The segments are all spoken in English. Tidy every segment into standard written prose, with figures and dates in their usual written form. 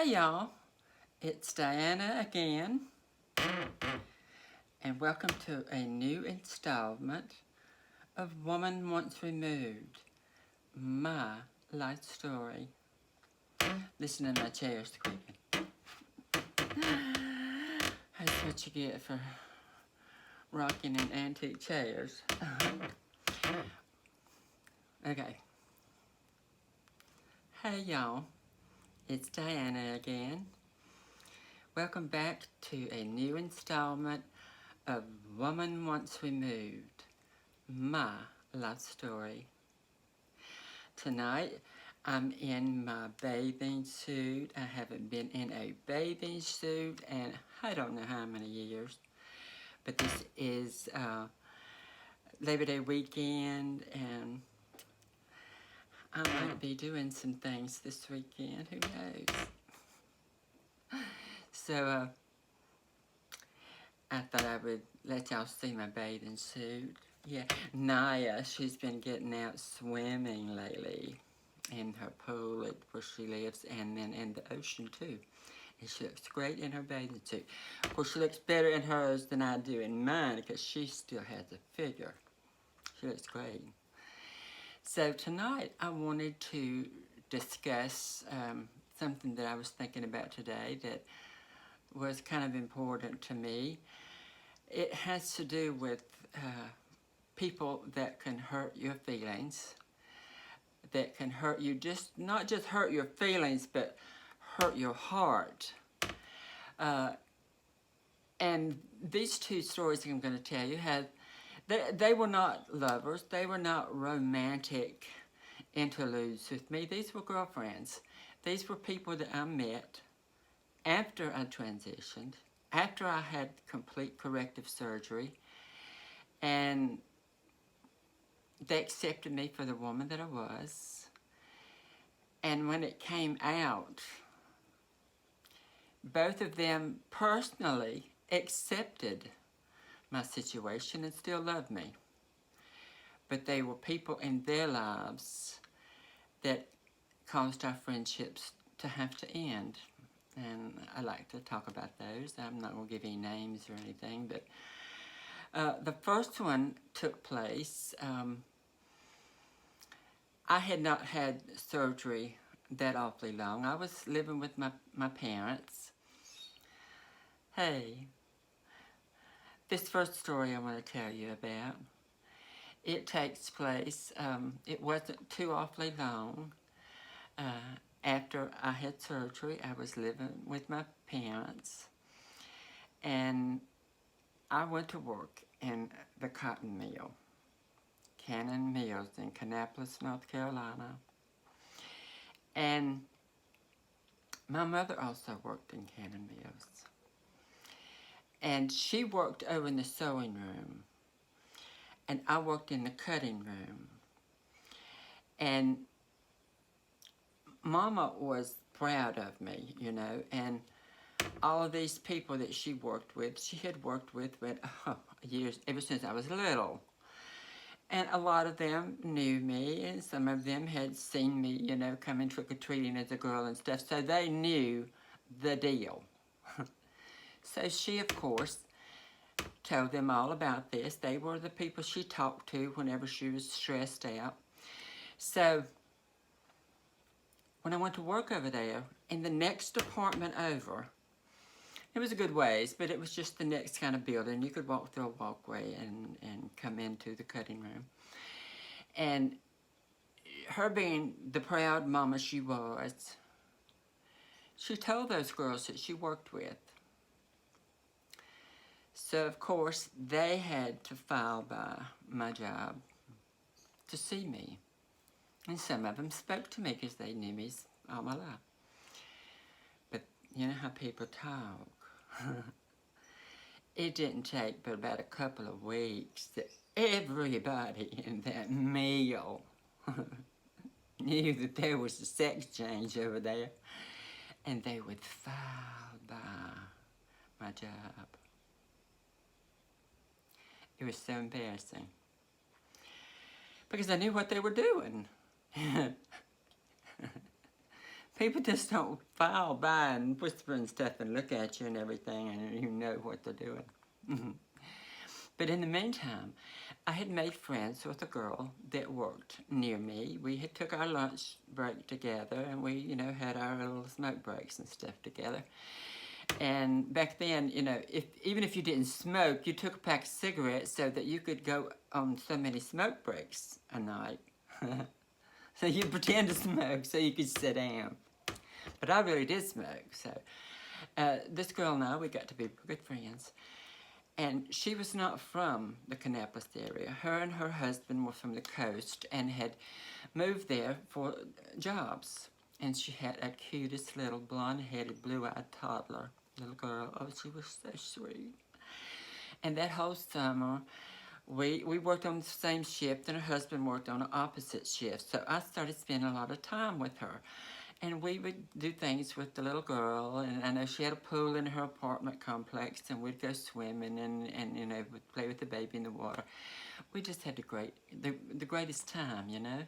Hey y'all, it's Diana again, and welcome to a new installment of Woman Once Removed, my life story. Listen to my chair squeaking. That's what you get for rocking in antique chairs. Okay. Hey y'all, it's Diana again. Welcome back to a new installment of Woman Once Removed, my life story. Tonight, I'm in my bathing suit. I haven't been in a bathing suit and I don't know how many years. But this is Labor Day weekend and I might be doing some things this weekend, who knows. So I thought I would let y'all see my bathing suit. Yeah, Naya, she's been getting out swimming lately in her pool at where she lives and then in the ocean too. And she looks great in her bathing suit. Of course, she looks better in hers than I do in mine because she still has a figure. She looks great. So tonight I wanted to discuss something that I was thinking about today that was kind of important to me. It has to do with people that can hurt your feelings, that can hurt you, not just hurt your feelings, but hurt your heart. And these two stories I'm going to tell you they were not lovers, they were not romantic interludes with me. These were girlfriends. These were people that I met after I transitioned, after I had complete corrective surgery, and they accepted me for the woman that I was. And when it came out, both of them personally accepted my situation and still love me. But they were people in their lives that caused our friendships to have to end. And I like to talk about those. I'm not going to give any names or anything, but the first one took place. I had not had surgery that awfully long. I was living with my parents. Hey, this first story I want to tell you about, it takes place, it wasn't too awfully long after I had surgery. I was living with my parents, and I went to work in the cotton mill, Cannon Mills in Kannapolis, North Carolina. And my mother also worked in Cannon Mills. And she worked over in the sewing room, and I worked in the cutting room. And Mama was proud of me, you know, and all of these people that she worked with, she had worked with years, ever since I was little. And a lot of them knew me, and some of them had seen me, you know, coming trick-or-treating as a girl and stuff, so they knew the deal. So she, of course, told them all about this. They were the people she talked to whenever she was stressed out. So when I went to work over there, in the next apartment over, it was a good ways, but it was just the next kind of building. You could walk through a walkway and come into the cutting room. And her being the proud mama she was, she told those girls that she worked with. So, of course, they had to file by my job to see me. And some of them spoke to me because they knew me all my life. But you know how people talk. It didn't take but about a couple of weeks that everybody in that mill knew that there was a sex change over there. And they would file by my job. It was so embarrassing. Because I knew what they were doing. People just don't file by and whisper and stuff and look at you and everything, and you know what they're doing. But in the meantime, I had made friends with a girl that worked near me. We had took our lunch break together, and we, you know, had our little smoke breaks and stuff together. And back then, you know, even if you didn't smoke, you took a pack of cigarettes so that you could go on so many smoke breaks a night. So you pretend to smoke so you could sit down. But I really did smoke. So this girl and I, we got to be good friends. And she was not from the Kannapolis area. Her and her husband were from the coast and had moved there for jobs. And she had a cutest little blonde-headed, blue-eyed toddler, little girl. Oh, she was so sweet. And that whole summer, we worked on the same shift, and her husband worked on an opposite shift. So I started spending a lot of time with her. And we would do things with the little girl, and I know she had a pool in her apartment complex, and we'd go swimming and you know, we'd play with the baby in the water. We just had the greatest time, you know.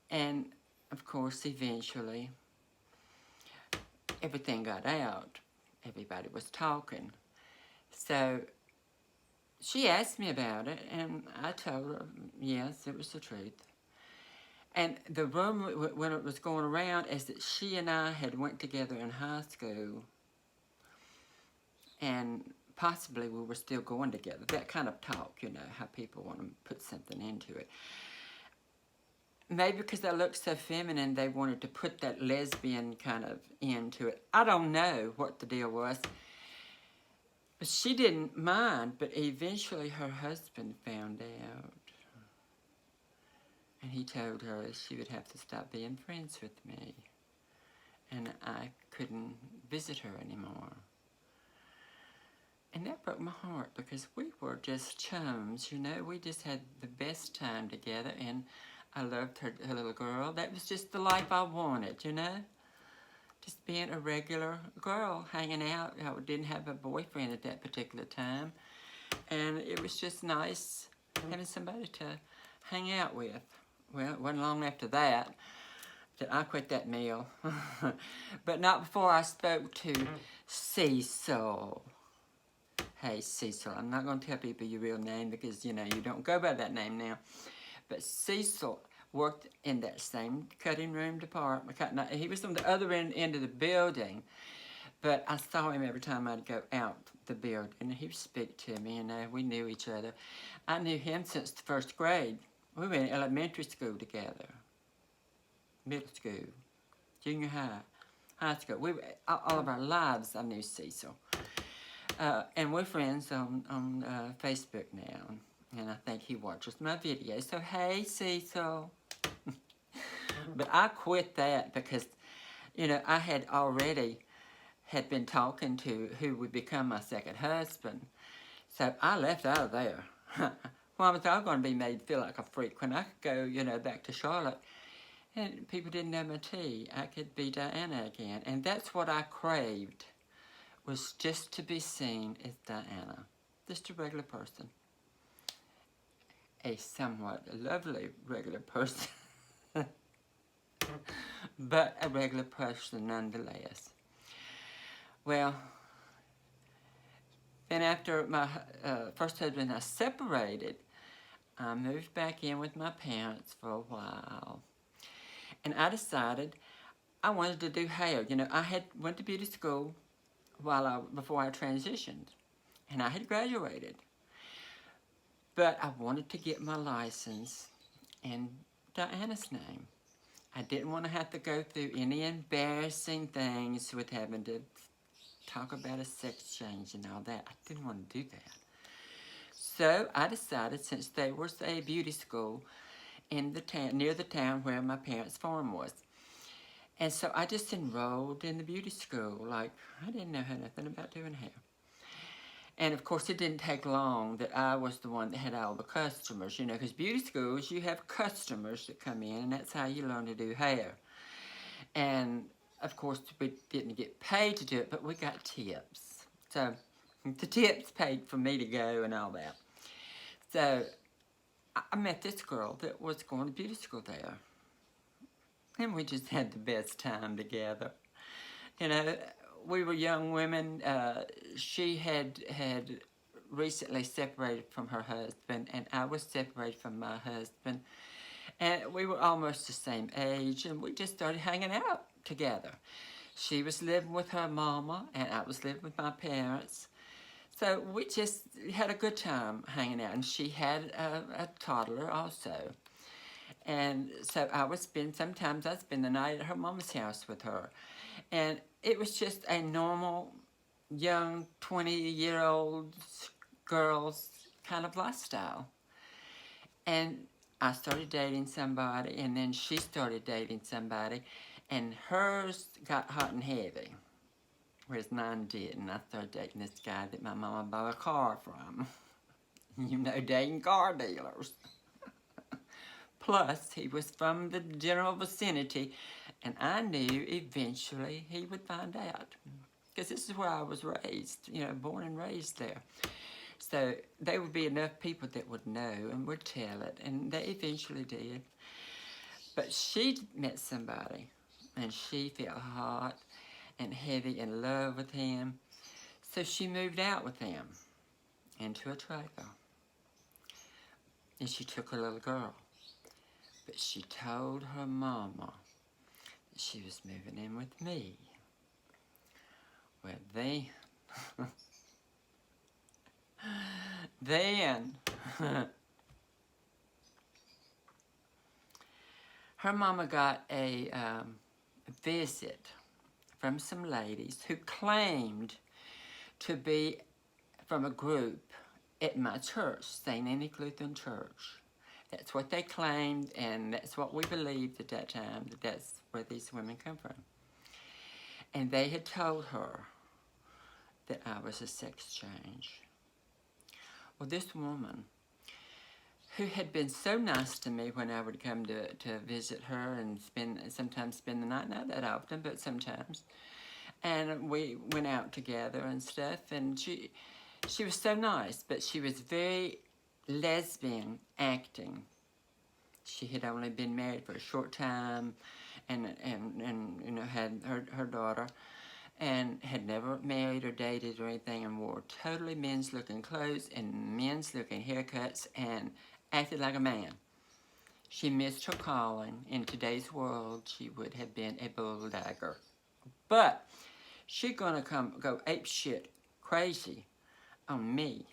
And of course, eventually, everything got out. Everybody was talking. So she asked me about it, and I told her, yes, it was the truth. And the rumor, when it was going around, is that she and I had went together in high school, and possibly we were still going together. That kind of talk, you know, how people want to put something into it. Maybe because I looked so feminine, they wanted to put that lesbian kind of into it. I don't know what the deal was. But she didn't mind, but eventually her husband found out. And he told her she would have to stop being friends with me. And I couldn't visit her anymore. And that broke my heart, because we were just chums, you know. We just had the best time together, and I loved her little girl. That was just the life I wanted, you know. Just being a regular girl, hanging out. I didn't have a boyfriend at that particular time. And it was just nice having somebody to hang out with. Well, it wasn't long after that I quit that meal. But not before I spoke to Cecil. Hey, Cecil, I'm not going to tell people your real name because, you know, you don't go by that name now. But Cecil worked in that same cutting room department. He was on the other end of the building, but I saw him every time I'd go out the building, and he would speak to me, and we knew each other. I knew him since the first grade. We were in elementary school together, middle school, junior high, high school. All of our lives I knew Cecil. And we're friends on Facebook now, and I think he watches my videos. So, hey, Cecil. But I quit that because, you know, I had already been talking to who would become my second husband. So I left out of there. Well, I was all going to be made to feel like a freak when I could go, you know, back to Charlotte. And people didn't know my tea. I could be Diana again. And that's what I craved, was just to be seen as Diana. Just a regular person. A somewhat lovely regular person. But a regular person nonetheless. Well, then after my first husband and I separated, I moved back in with my parents for a while. And I decided I wanted to do hair. You know, I had went to beauty school before I transitioned. And I had graduated. But I wanted to get my license in Diana's name. I didn't want to have to go through any embarrassing things with having to talk about a sex change and all that. I didn't want to do that. So I decided, since there was a beauty school in the town, near the town where my parents' farm was, and so I just enrolled in the beauty school. Like, I didn't know nothing about doing hair. And of course, it didn't take long that I was the one that had all the customers, you know, because beauty schools, you have customers that come in, and that's how you learn to do hair. And of course, we didn't get paid to do it, but we got tips. So the tips paid for me to go and all that. So I met this girl that was going to beauty school there. And we just had the best time together. You know, we were young women. She had recently separated from her husband, and I was separated from my husband. And we were almost the same age, and we just started hanging out together. She was living with her mama, and I was living with my parents. So we just had a good time hanging out, and she had a toddler also. And so sometimes I'd spend the night at her mama's house with her. And it was just a normal, young, 20-year-old girl's kind of lifestyle. And I started dating somebody, and then she started dating somebody, and hers got hot and heavy, whereas mine didn't. I started dating this guy that my mama bought a car from. You know, dating car dealers. Plus, he was from the general vicinity, and I knew eventually he would find out. Because this is where I was raised, you know, born and raised there. So there would be enough people that would know and would tell it, and they eventually did. But she met somebody, and she felt hot and heavy in love with him. So she moved out with him into a trailer. And she took her little girl. But she told her mama that she was moving in with me. Well, then her mama got a visit from some ladies who claimed to be from a group at my church, St. Annie Lutheran Church. That's what they claimed, and that's what we believed at that time, that that's where these women come from. And they had told her that I was a sex change. Well, this woman, who had been so nice to me when I would come to visit her and sometimes spend the night, not that often, but sometimes, and we went out together and stuff, and she was so nice, but she was very lesbian acting. She had only been married for a short time, and you know, had her daughter, and had never married or dated or anything, and wore totally men's looking clothes and men's looking haircuts and acted like a man. She missed her calling. In today's world, she would have been a bulldagger. But she's gonna go apeshit crazy on me.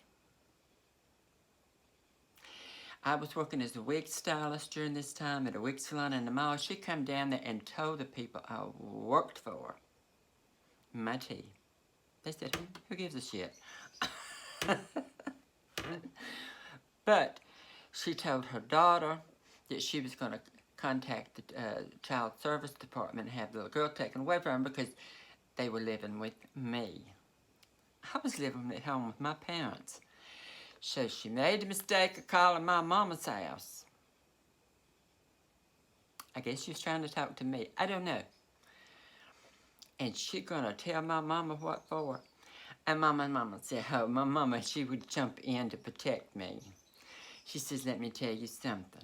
I was working as a wig stylist during this time at a wig salon in the mall. She come down there and told the people I worked for my tea. They said, who gives a shit? But she told her daughter that she was going to contact the child service department and have the little girl taken away from her because they were living with me. I was living at home with my parents. So she made the mistake of calling my mama's house. I guess she was trying to talk to me. I don't know. And she gonna tell my mama what for. And my mama said, oh, my mama, she would jump in to protect me. She says, let me tell you something.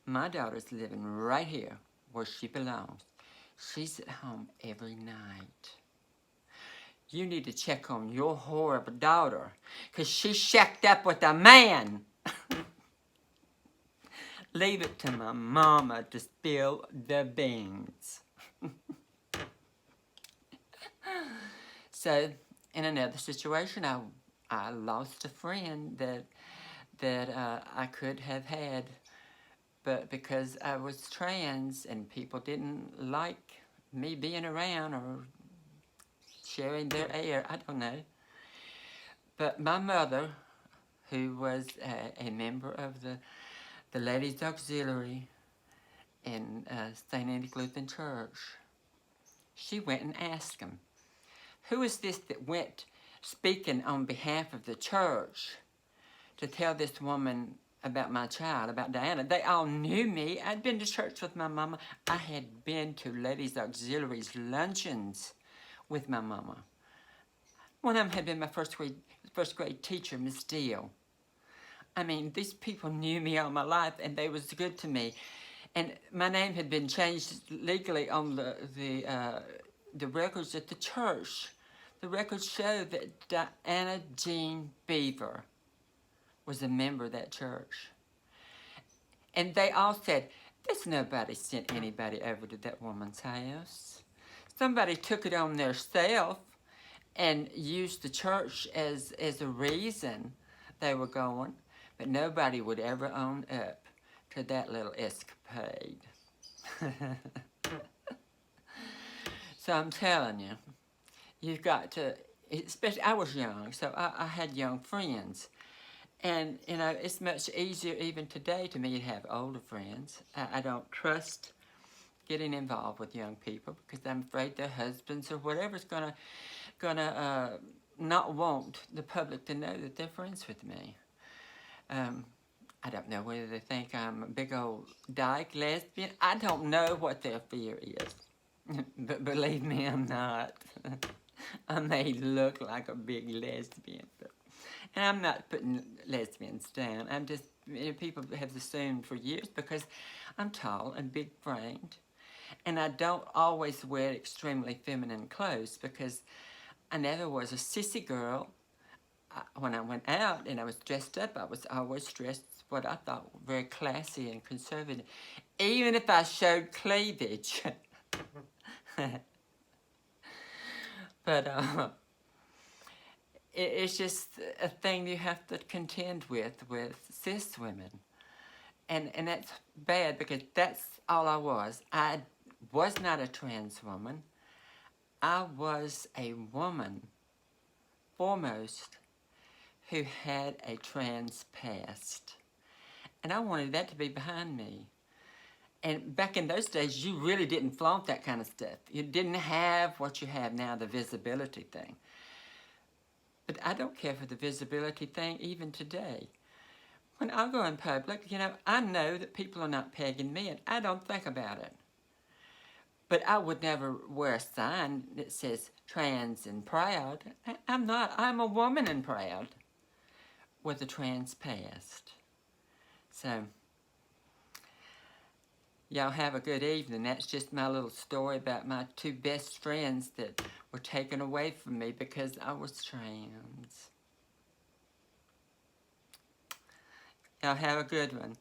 My daughter's living right here where she belongs. She's at home every night. You need to check on your horrible daughter, because she's shacked up with a man. Leave it to my mama to spill the beans. So, in another situation, I lost a friend that I could have had, but because I was trans and people didn't like me being around or sharing their air, I don't know. But my mother, who was a member of the Ladies' Auxiliary in St. Annie Lutheran Church, she went and asked him, who is this that went speaking on behalf of the church to tell this woman about my child, about Diana? They all knew me. I'd been to church with my mama. I had been to Ladies' Auxiliary's luncheons with my mama. One of them had been my first grade teacher, Miss Deal. I mean, these people knew me all my life, and they was good to me. And my name had been changed legally on the records at the church. The records show that Diana Jean Beaver was a member of that church. And they all said, there's nobody sent anybody over to that woman's house. Somebody took it on their self and used the church as a reason they were going, but nobody would ever own up to that little escapade. So I'm telling you, you've got to, especially, I was young, so I had young friends. And, you know, it's much easier even today to me to have older friends. I don't trust getting involved with young people because I'm afraid their husbands or whatever's gonna not want the public to know that they're friends with me. I don't know whether they think I'm a big old dyke lesbian. I don't know what their fear is. But believe me, I'm not. I may look like a big lesbian, and I'm not putting lesbians down. I'm just, you know, people have assumed for years because I'm tall and big-framed, and I don't always wear extremely feminine clothes because I never was a sissy girl. When I went out and I was dressed up, I was always dressed what I thought very classy and conservative, even if I showed cleavage. But it's just a thing you have to contend with cis women. And that's bad because that's all I was. I was not a trans woman. I was a woman, foremost, who had a trans past. And I wanted that to be behind me. And back in those days, you really didn't flaunt that kind of stuff. You didn't have what you have now, the visibility thing. But I don't care for the visibility thing even today. When I go in public, you know, I know that people are not pegging me, and I don't think about it. But I would never wear a sign that says trans and proud. I'm not. I'm a woman and proud with a trans past. So, y'all have a good evening. That's just my little story about my two best friends that were taken away from me because I was trans. Y'all have a good one.